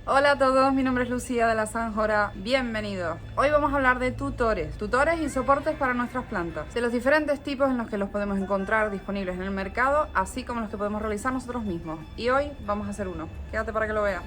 Hola a todos, mi nombre es Lucía de la Sanjora, bienvenidos. Hoy vamos a hablar de tutores y soportes para nuestras plantas, de los diferentes tipos en los que los podemos encontrar disponibles en el mercado, así como los que podemos realizar nosotros mismos. Y hoy vamos a hacer uno, quédate para que lo veas.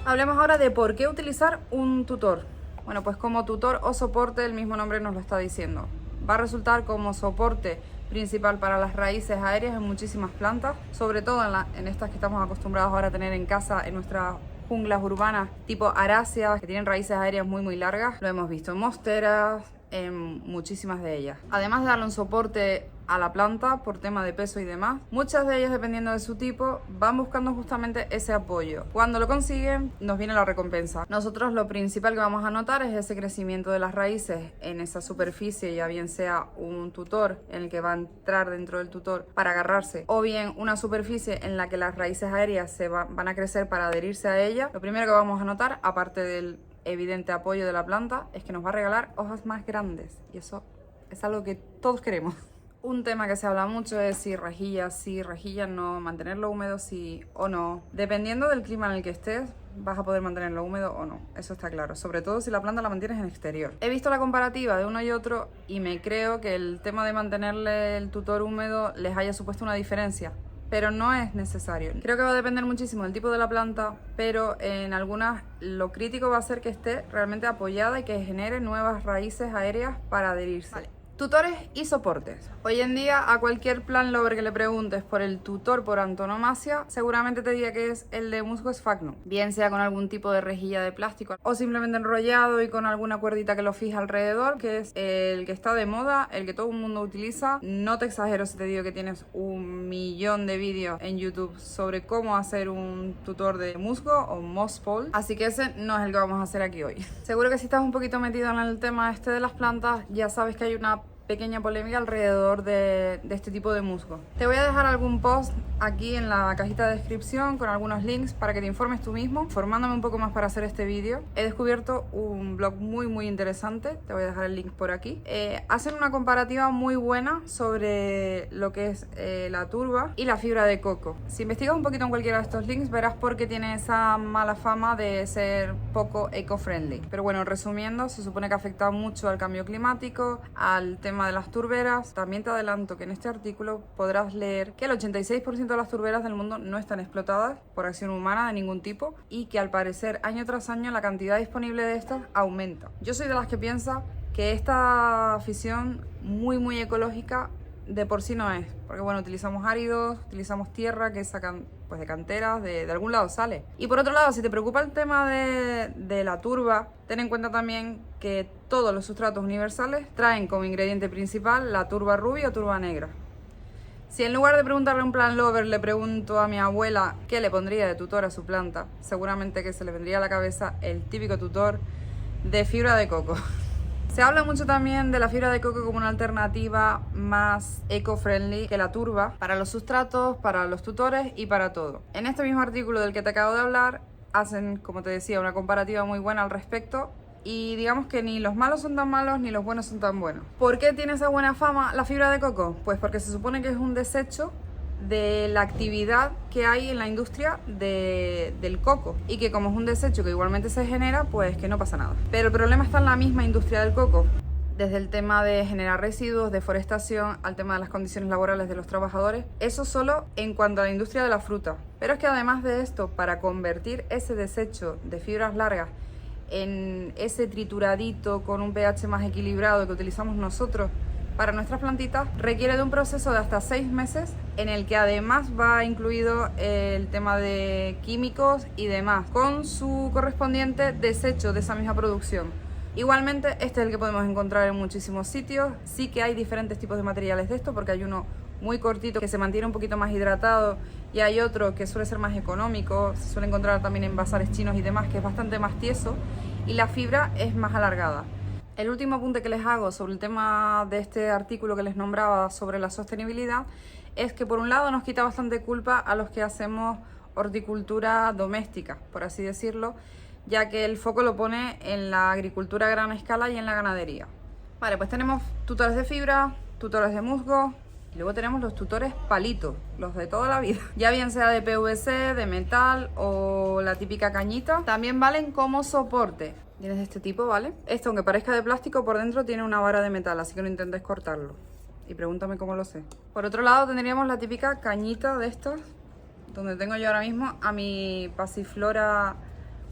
Hablemos ahora de por qué utilizar un tutor. Bueno, pues como tutor o soporte, el mismo nombre nos lo está diciendo. Va a resultar como soporte principal para las raíces aéreas en muchísimas plantas, sobre todo en estas que estamos acostumbrados ahora a tener en casa, en nuestras junglas urbanas, tipo aráceas, que tienen raíces aéreas muy largas. Lo hemos visto en monsteras, en muchísimas de ellas. Además de darle un soporte a la planta por tema de peso y demás, muchas de ellas, dependiendo de su tipo, van buscando justamente ese apoyo. Cuando lo consiguen, nos viene la recompensa. Nosotros lo principal que vamos a notar es ese crecimiento de las raíces en esa superficie, ya bien sea un tutor en el que va a entrar dentro del tutor para agarrarse, o bien una superficie en la que las raíces aéreas van a crecer para adherirse a ella. Lo primero que vamos a notar, aparte del evidente apoyo de la planta, es que nos va a regalar hojas más grandes, y eso es algo que todos queremos. Un tema que se habla mucho es si rejilla sí, rejilla no, mantenerlo húmedo sí o no. Dependiendo del clima en el que estés, vas a poder mantenerlo húmedo o no, eso está claro, sobre todo si la planta la mantienes en exterior. He visto la comparativa de uno y otro y me creo que el tema de mantenerle el tutor húmedo les haya supuesto una diferencia, pero no es necesario. Creo que va a depender muchísimo del tipo de la planta, pero en algunas lo crítico va a ser que esté realmente apoyada y que genere nuevas raíces aéreas para adherirse. Vale. Tutores y soportes. Hoy en día a cualquier plant lover que le preguntes por el tutor por antonomasia, seguramente te diga que es el de musgo sphagnum, bien sea con algún tipo de rejilla de plástico o simplemente enrollado y con alguna cuerdita que lo fija alrededor, que es el que está de moda, el que todo el mundo utiliza. No te exagero si te digo que tienes 1.000.000 de vídeos en YouTube sobre cómo hacer un tutor de musgo o moss pole, así que ese no es el que vamos a hacer aquí hoy. Seguro que si estás un poquito metido en el tema este de las plantas, ya sabes que hay una pequeña polémica alrededor de este tipo de musgo. Te voy a dejar algún post aquí en la cajita de descripción con algunos links para que te informes tú mismo. Formándome un poco más para hacer este vídeo, he descubierto un blog muy interesante, te voy a dejar el link por aquí. Hacen una comparativa muy buena sobre lo que es la turba y la fibra de coco. Si investigas un poquito en cualquiera de estos links, verás por qué tiene esa mala fama de ser poco eco-friendly. Pero bueno, resumiendo, se supone que afecta mucho al cambio climático, al tema de las turberas. También te adelanto que en este artículo podrás leer que el 86% de las turberas del mundo no están explotadas por acción humana de ningún tipo y que al parecer año tras año la cantidad disponible de estas aumenta. Yo soy de las que piensa que esta afición muy ecológica de por sí no es, porque bueno, utilizamos áridos, utilizamos tierra que sacan pues de canteras, de algún lado sale. Y por otro lado, si te preocupa el tema de la turba, ten en cuenta también que todos los sustratos universales traen como ingrediente principal la turba rubia o turba negra. Si en lugar de preguntarle a un plant lover le pregunto a mi abuela qué le pondría de tutor a su planta, seguramente que se le vendría a la cabeza el típico tutor de fibra de coco. Se habla mucho también de la fibra de coco como una alternativa más eco-friendly que la turba para los sustratos, para los tutores y para todo. En este mismo artículo del que te acabo de hablar, hacen, como te decía, una comparativa muy buena al respecto y digamos que ni los malos son tan malos ni los buenos son tan buenos. ¿Por qué tiene esa buena fama la fibra de coco? Pues porque se supone que es un desecho de la actividad que hay en la industria del coco y que como es un desecho que igualmente se genera, pues que no pasa nada. Pero el problema está en la misma industria del coco, desde el tema de generar residuos, deforestación, al tema de las condiciones laborales de los trabajadores. Eso solo en cuanto a la industria de la fruta. Pero es que además de esto, para convertir ese desecho de fibras largas en ese trituradito con un pH más equilibrado que utilizamos nosotros para nuestras plantitas, requiere de un proceso de hasta 6 meses en el que además va incluido el tema de químicos y demás, con su correspondiente desecho de esa misma producción. Igualmente, este es el que podemos encontrar en muchísimos sitios. Sí que hay diferentes tipos de materiales de esto, porque hay uno muy cortito que se mantiene un poquito más hidratado y hay otro que suele ser más económico, se suele encontrar también en bazares chinos y demás, que es bastante más tieso y la fibra es más alargada. El último apunte que les hago sobre el tema de este artículo que les nombraba sobre la sostenibilidad es que por un lado nos quita bastante culpa a los que hacemos horticultura doméstica, por así decirlo, ya que el foco lo pone en la agricultura a gran escala y en la ganadería. Vale, pues tenemos tutores de fibra, tutores de musgo, Luego tenemos los tutores palitos, los de toda la vida. Ya bien sea de PVC, de metal o la típica cañita. También valen como soporte. Tienes de este tipo, ¿vale? Esto, aunque parezca de plástico, por dentro tiene una vara de metal, así que no intentes cortarlo. Y pregúntame cómo lo sé. Por otro lado tendríamos la típica cañita de estas, donde tengo yo ahora mismo a mi Passiflora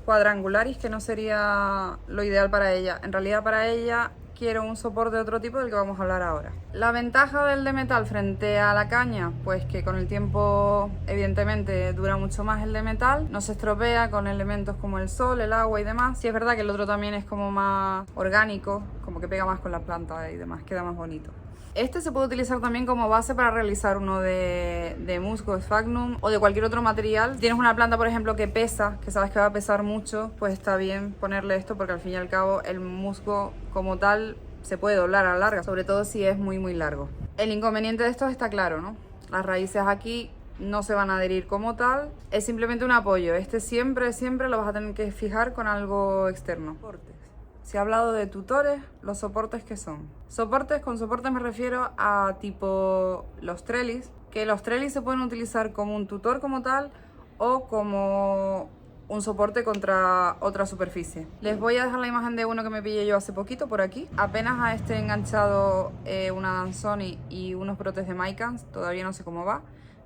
quadrangularis, que no sería lo ideal para ella. En realidad para ella quiero un soporte de otro tipo del que vamos a hablar ahora. La ventaja del de metal frente a la caña, pues que con el tiempo evidentemente dura mucho más el de metal, no se estropea con elementos como el sol, el agua y demás. Sí es verdad que el otro también es como más orgánico, como que pega más con la planta y demás, queda más bonito. Este se puede utilizar también como base para realizar uno de musgo, sphagnum o de cualquier otro material. Si tienes una planta, por ejemplo, que pesa, que sabes que va a pesar mucho, pues está bien ponerle esto porque al fin y al cabo el musgo como tal se puede doblar a la larga, sobre todo si es muy largo. El inconveniente de esto está claro, ¿no? Las raíces aquí no se van a adherir como tal, es simplemente un apoyo. Este siempre lo vas a tener que fijar con algo externo. Si he hablado de tutores, los soportes, ¿qué son? Soportes, con soportes me refiero a tipo los trellis, que los trellis se pueden utilizar como un tutor como tal o como un soporte contra otra superficie. Les voy a dejar la imagen de uno que me pillé yo hace poquito por aquí. Apenas a este he enganchado una Danzoni y unos brotes de Mycans, todavía no sé cómo va.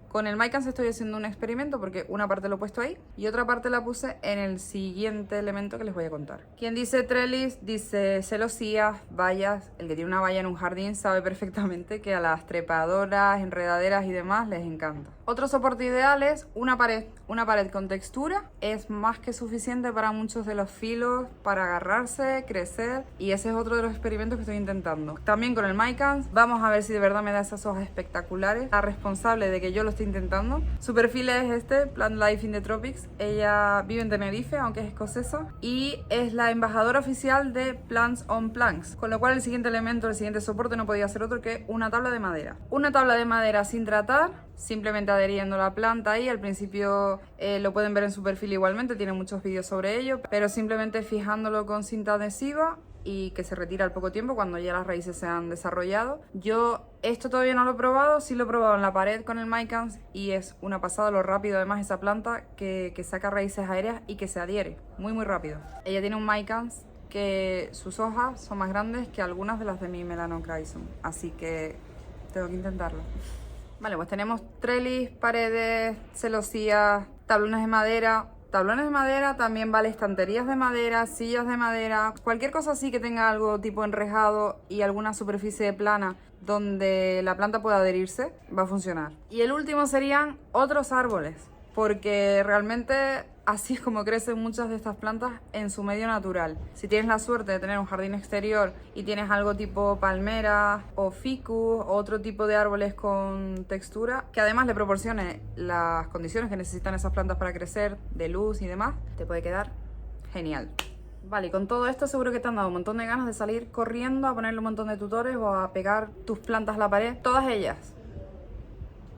Con el Mycans estoy haciendo un experimento porque una parte lo he puesto ahí y otra parte la puse en el siguiente elemento que les voy a contar. Quien dice trellis, dice celosías, vallas. El que tiene una valla en un jardín sabe perfectamente que a las trepadoras, enredaderas y demás les encanta. Otro soporte ideal es una pared. Una pared con textura es más que suficiente para muchos de los filos, para agarrarse, crecer, y ese es otro de los experimentos que estoy intentando. También con el Mycans, vamos a ver si de verdad me da esas hojas espectaculares. La responsable de que yo lo esté intentando, su perfil es este, Plant Life in the Tropics. Ella vive en Tenerife, aunque es escocesa, y es la embajadora oficial de Plants on Planks, con lo cual el siguiente elemento, el siguiente soporte no podía ser otro que una tabla de madera. Una tabla de madera sin tratar, simplemente adheriendo la planta ahí. Al principio lo pueden ver en su perfil igualmente, tiene muchos vídeos sobre ello, pero simplemente fijándolo con cinta adhesiva y que se retira al poco tiempo cuando ya las raíces se han desarrollado. Yo esto todavía no lo he probado, sí lo he probado en la pared con el Mycans y es una pasada lo rápido además esa planta que saca raíces aéreas y que se adhiere muy rápido. Ella tiene un Mycans que sus hojas son más grandes que algunas de las de mi Melanoma Chrysum, así que tengo que intentarlo. Vale, pues tenemos trellis, paredes, celosías, tablones de madera. Tablones de madera, también vale estanterías de madera, sillas de madera, cualquier cosa así que tenga algo tipo enrejado y alguna superficie plana donde la planta pueda adherirse, va a funcionar. Y el último serían otros árboles, porque realmente así es como crecen muchas de estas plantas en su medio natural. Si tienes la suerte de tener un jardín exterior y tienes algo tipo palmeras o ficus o otro tipo de árboles con textura, que además le proporcione las condiciones que necesitan esas plantas para crecer, de luz y demás, te puede quedar genial. Vale, y con todo esto seguro que te han dado un montón de ganas de salir corriendo a ponerle un montón de tutores o a pegar tus plantas a la pared. Todas ellas.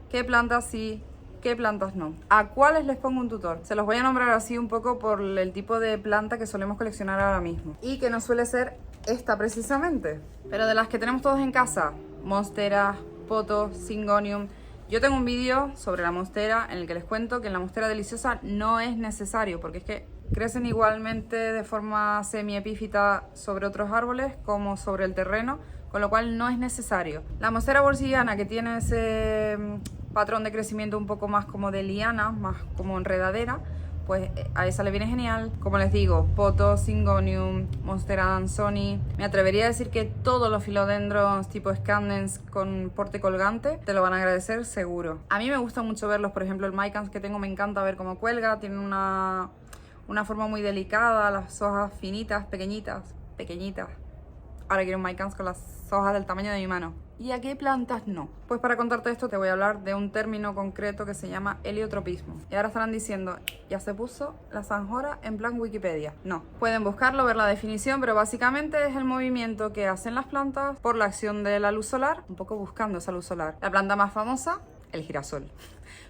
¿Qué plantas sí? ¿Qué plantas no? ¿A cuáles les pongo un tutor? Se los voy a nombrar así un poco por el tipo de planta que solemos coleccionar ahora mismo. Y que no suele ser esta precisamente. Pero de las que tenemos todos en casa, monstera, poto, syngonium. Yo tengo un vídeo sobre la monstera en el que les cuento que en la monstera deliciosa no es necesario, porque es que crecen igualmente de forma semiepífita sobre otros árboles como sobre el terreno, con lo cual no es necesario. La monstera bolsillana, que tiene ese patrón de crecimiento un poco más como de liana, más como enredadera, pues a esa le viene genial. Como les digo, poto, syngonium, monstera danzoni. Me atrevería a decir que todos los philodendrons tipo scandens con porte colgante te lo van a agradecer seguro. A mí me gusta mucho verlos, por ejemplo el Mycans que tengo, me encanta ver cómo cuelga, tiene una forma muy delicada, las hojas finitas, pequeñitas. Ahora quiero un Mycans con las hojas del tamaño de mi mano. ¿Y a qué plantas no? Pues para contarte esto te voy a hablar de un término concreto que se llama heliotropismo. Y ahora estarán diciendo, ya se puso la zanjora en plan Wikipedia. No, pueden buscarlo, ver la definición, pero básicamente es el movimiento que hacen las plantas por la acción de la luz solar, un poco buscando esa luz solar. La planta más famosa, el girasol.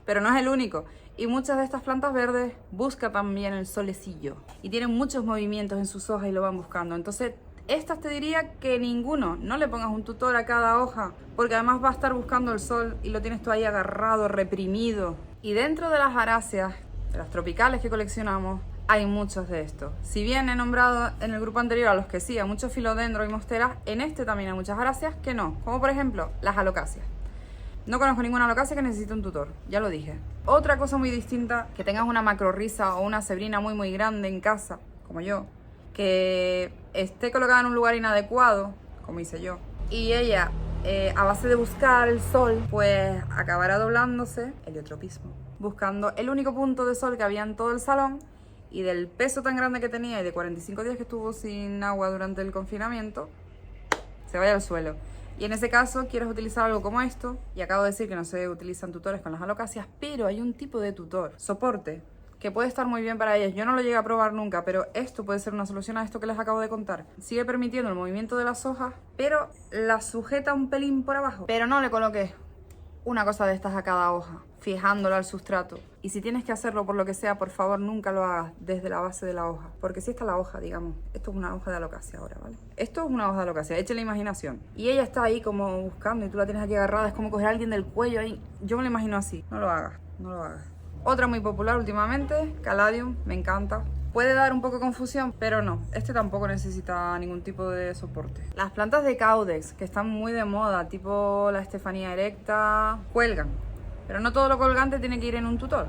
Pero no es el único. Y muchas de estas plantas verdes buscan también el solecillo. Y tienen muchos movimientos en sus hojas y lo van buscando. Entonces Estas te diría que ninguno, no le pongas un tutor a cada hoja, porque además va a estar buscando el sol y lo tienes tú ahí agarrado, reprimido. Y dentro de las aráceas, de las tropicales que coleccionamos, hay muchos de estos. Si bien he nombrado en el grupo anterior a los que sí, a muchos filodendros y monsteras, en este también hay muchas aráceas que no, como por ejemplo las alocáceas. No conozco ninguna alocácea que necesite un tutor, ya lo dije. Otra cosa muy distinta, que tengas una macrorriza o una cebrina muy grande en casa, como yo, que esté colocada en un lugar inadecuado, como hice yo, y ella, a base de buscar el sol, pues acabará doblándose, heliotropismo, buscando el único punto de sol que había en todo el salón, y del peso tan grande que tenía y de 45 días que estuvo sin agua durante el confinamiento, se vaya al suelo. Y en ese caso quieres utilizar algo como esto, y acabo de decir que no se utilizan tutores con las alocáceas, pero hay un tipo de tutor, soporte, que puede estar muy bien para ellas. Yo no lo llegué a probar nunca, pero esto puede ser una solución a esto que les acabo de contar. Sigue permitiendo el movimiento de las hojas, pero la sujeta un pelín por abajo. Pero no le coloques una cosa de estas a cada hoja, fijándolo al sustrato. Y si tienes que hacerlo por lo que sea, por favor nunca lo hagas desde la base de la hoja, porque si esta es la hoja, digamos, esto es una hoja de alocácea ahora, ¿vale? Esto es una hoja de alocácea, eche la imaginación. Y ella está ahí como buscando y tú la tienes aquí agarrada, es como coger a alguien del cuello ahí. Yo me lo imagino así. No lo hagas, no lo hagas. Otra muy popular últimamente, Caladium, me encanta. Puede dar un poco de confusión, pero no, este tampoco necesita ningún tipo de soporte. Las plantas de Caudex, que están muy de moda, tipo la Estefanía erecta, cuelgan. Pero no todo lo colgante tiene que ir en un tutor.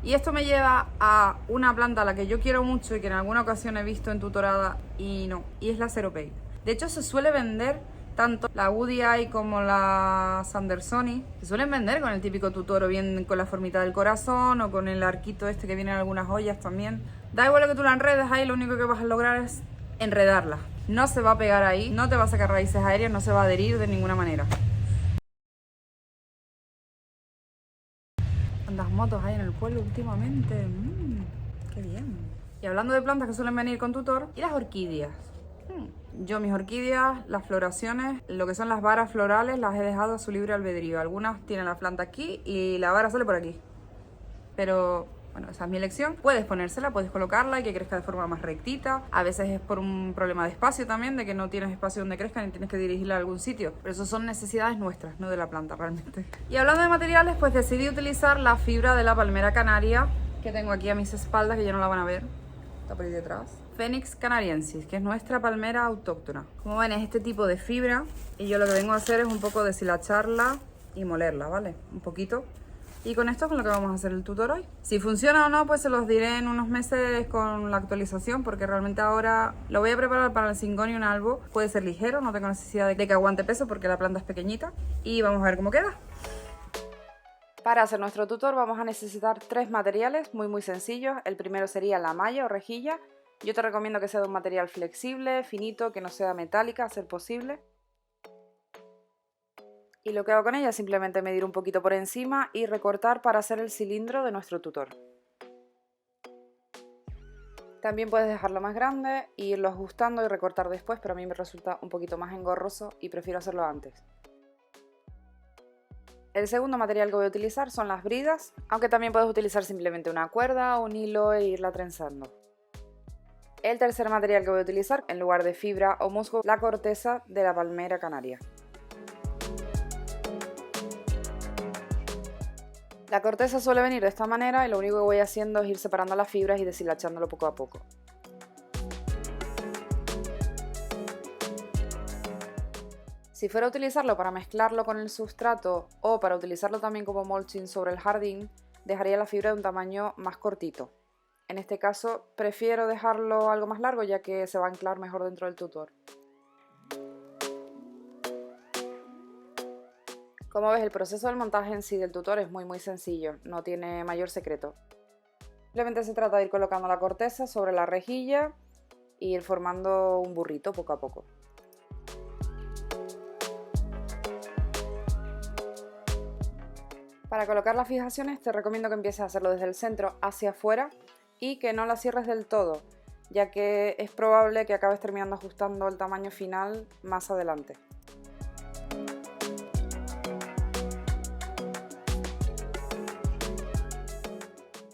Y esto me lleva a una planta a la que yo quiero mucho y que en alguna ocasión he visto en tutorada y no, y es la Ceropei. De hecho, se suele vender tanto la Woody Eye como la Sandersoni. Se suelen vender con el típico tutor o bien con la formita del corazón o con el arquito este que viene en algunas ollas también. Da igual lo que tú la enredes ahí, lo único que vas a lograr es enredarla. No se va a pegar ahí, no te va a sacar raíces aéreas, no se va a adherir de ninguna manera. ¿Cuántas motos hay en el pueblo últimamente? Qué bien. Y hablando de plantas que suelen venir con tutor, ¿y las orquídeas? Yo mis orquídeas, las floraciones, lo que son las varas florales, las he dejado a su libre albedrío. Algunas tienen la planta aquí y la vara sale por aquí. Pero bueno, esa es mi elección. Puedes ponérsela, puedes colocarla y que crezca de forma más rectita. A veces es por un problema de espacio también, de que no tienes espacio donde crezcan y tienes que dirigirla a algún sitio. Pero eso son necesidades nuestras, no de la planta realmente. Y hablando de materiales, pues decidí utilizar la fibra de la palmera canaria, que tengo aquí a mis espaldas, que ya no la van a ver. Está por ahí detrás. Phoenix canariensis, que es nuestra palmera autóctona. Como ven, es este tipo de fibra y yo lo que vengo a hacer es un poco deshilacharla y molerla, ¿vale? Un poquito. Y con esto es con lo que vamos a hacer el tutor hoy. Si funciona o no, pues se los diré en unos meses con la actualización, porque realmente ahora lo voy a preparar para el Syngonium albo. Puede ser ligero, no tengo necesidad de que aguante peso porque la planta es pequeñita. Y vamos a ver cómo queda. Para hacer nuestro tutor vamos a necesitar 3 materiales muy sencillos. El primero sería la malla o rejilla. Yo te recomiendo que sea de un material flexible, finito, que no sea metálica, a ser posible. Y lo que hago con ella es simplemente medir un poquito por encima y recortar para hacer el cilindro de nuestro tutor. También puedes dejarlo más grande e irlo ajustando y recortar después, pero a mí me resulta un poquito más engorroso y prefiero hacerlo antes. El segundo material que voy a utilizar son las bridas, aunque también puedes utilizar simplemente una cuerda o un hilo e irla trenzando. El tercer material que voy a utilizar, en lugar de fibra o musgo, la corteza de la palmera canaria. La corteza suele venir de esta manera y lo único que voy haciendo es ir separando las fibras y deshilachándolo poco a poco. Si fuera a utilizarlo para mezclarlo con el sustrato o para utilizarlo también como mulching sobre el jardín, dejaría la fibra de un tamaño más cortito. En este caso prefiero dejarlo algo más largo ya que se va a anclar mejor dentro del tutor. Como ves, el proceso del montaje en sí del tutor es muy sencillo, no tiene mayor secreto. Simplemente se trata de ir colocando la corteza sobre la rejilla e ir formando un burrito poco a poco. Para colocar las fijaciones te recomiendo que empieces a hacerlo desde el centro hacia afuera y que no las cierres del todo, ya que es probable que acabes terminando ajustando el tamaño final más adelante.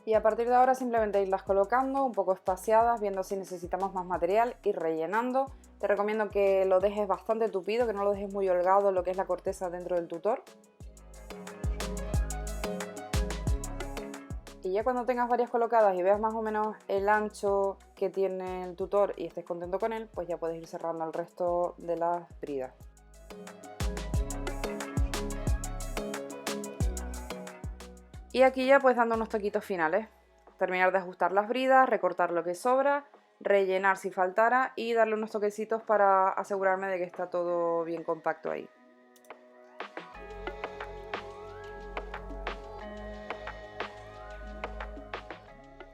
Y a partir de ahora simplemente irlas colocando un poco espaciadas, viendo si necesitamos más material, ir rellenando Te recomiendo que lo dejes bastante tupido, que no lo dejes muy holgado lo que es la corteza dentro del tutor. Y ya cuando tengas varias colocadas y veas más o menos el ancho que tiene el tutor y estés contento con él, pues ya puedes ir cerrando el resto de las bridas. Y aquí ya pues dando unos toquitos finales. Terminar de ajustar las bridas, recortar lo que sobra, rellenar si faltara y darle unos toquecitos para asegurarme de que está todo bien compacto ahí.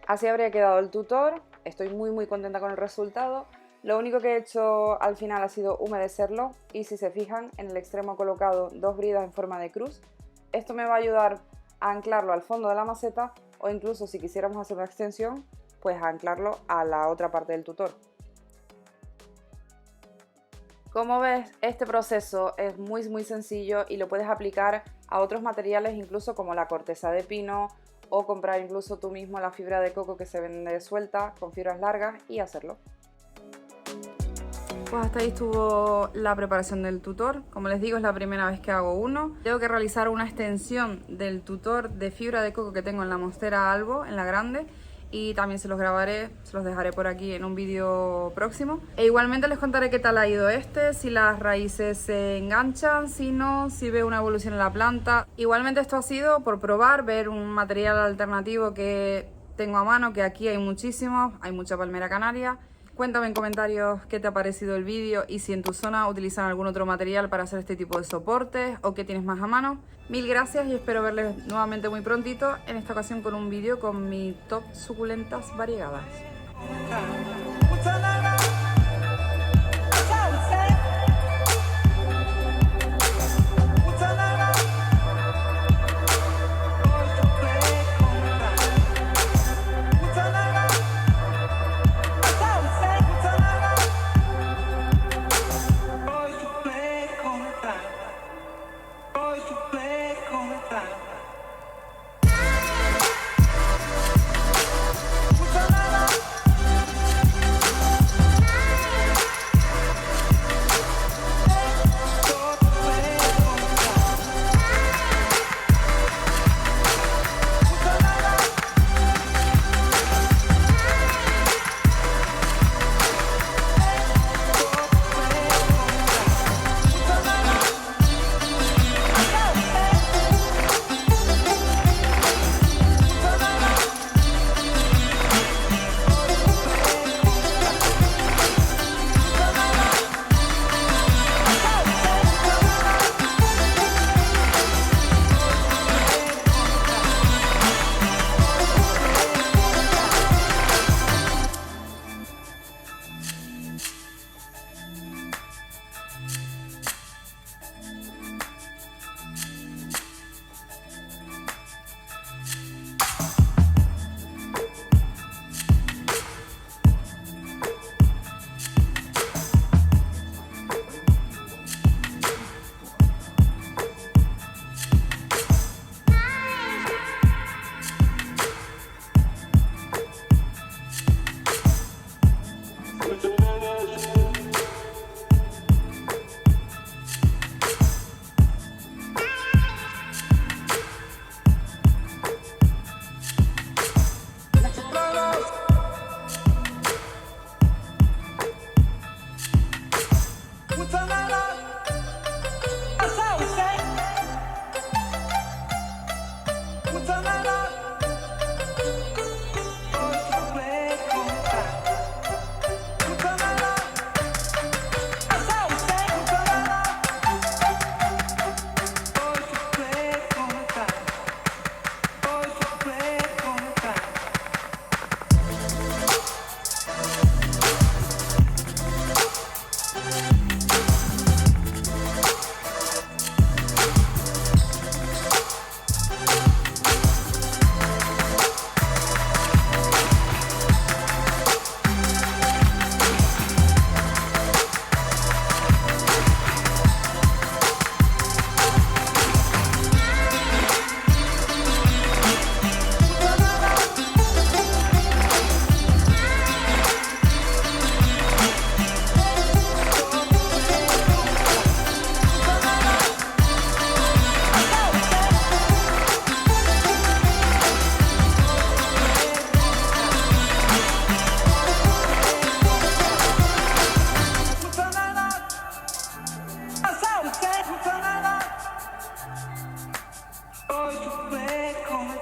Así habría quedado el tutor. Estoy muy contenta con el resultado. Lo único que he hecho al final ha sido humedecerlo y si se fijan en el extremo he colocado 2 bridas en forma de cruz. Esto me va a ayudar a anclarlo al fondo de la maceta o incluso si quisiéramos hacer una extensión, pues a anclarlo a la otra parte del tutor. Como ves, este proceso es muy sencillo y lo puedes aplicar a otros materiales incluso como la corteza de pino o comprar incluso tú mismo la fibra de coco que se vende suelta con fibras largas y hacerlo. Pues hasta ahí estuvo la preparación del tutor. Como les digo, es la primera vez que hago uno. Tengo que realizar una extensión del tutor de fibra de coco que tengo en la Monstera Albo, en la grande, y también se los grabaré, se los dejaré por aquí en un vídeo próximo. E igualmente les contaré qué tal ha ido este, si las raíces se enganchan, si no, si veo una evolución en la planta. Igualmente esto ha sido por probar, ver un material alternativo que tengo a mano, que aquí hay muchísimos, hay mucha palmera canaria. Cuéntame en comentarios qué te ha parecido el vídeo y si en tu zona utilizan algún otro material para hacer este tipo de soportes o qué tienes más a mano. Mil gracias y espero verles nuevamente muy prontito, en esta ocasión con un vídeo con mi top suculentas variegadas.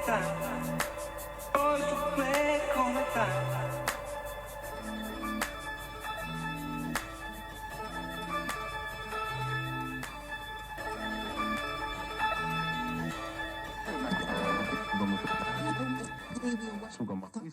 estás? Hoy tú puedes comentar. Vamos a